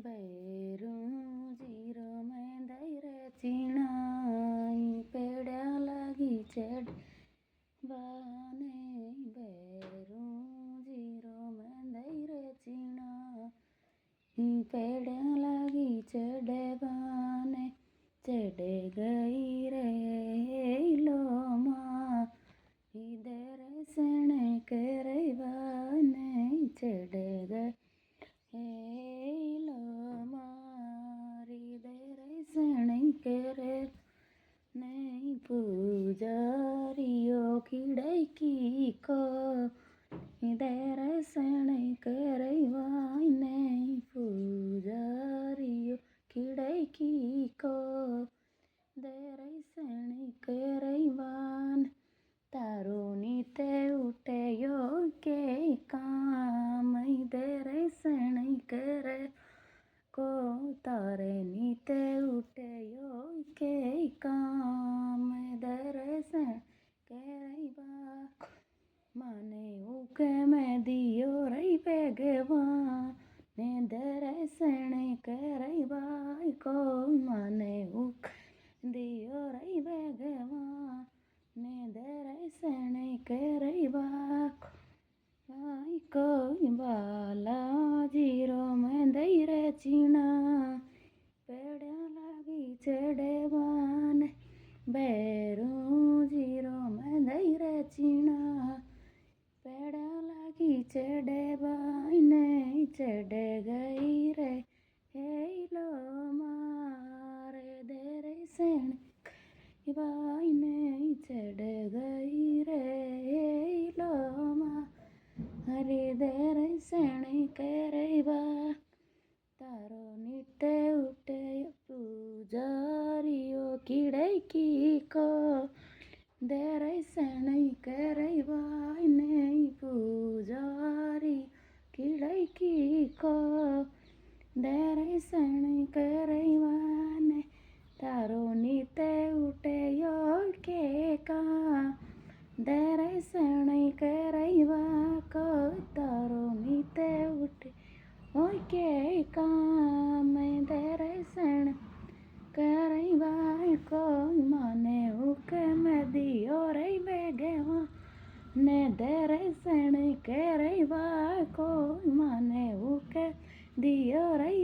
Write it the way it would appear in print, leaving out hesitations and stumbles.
बैरू zero में दैरे चीणाई पेड़ा लगी चढ़ बाने बैरू जीरो में दैरे चीणाई पेड़ा लगी चढ़े बाने चढ़े गई रे लो माँ इधर सने करे बाने चढ़े गए लो मारी दर्शन करे नहीं पूजारियो खिड़की को दर्शन करे वाई नहीं पूजारियो खिड़की को दर्शन करे वान तारो नीते उठे यो के काम दर्शन करे को तारे नीते उठे यो के काम दर्शन करे बा माने उके में दियो रही भगवान ने दर्शन करे बाई को माने उक दियो रही भगवान ने दर्शन करे बाक आई कोई बालाजीरो में दैरे चीना पेड़ा लगी चढ़े बान बैरू जीरो में दैरे चीना पेड़ा लगी चढ़े बाने चढ़े गई रे हे लो मारे देरे सेण बाई ने चढ़ गई रे लो माँ हरे दर्शन करे बा तारो निते उठे पूजारियो खिड़की को दर्शन करे बाई ने पूजारी खिड़की को दर्शन करे बाने तारो नीते उठे यो के का दर्शन करैवा को तारो नीते उठे ओ के काम दर्शन करैवा को माने उक में दियो रे बेगवा ने दर्शन करैवा को माने उक दियो रे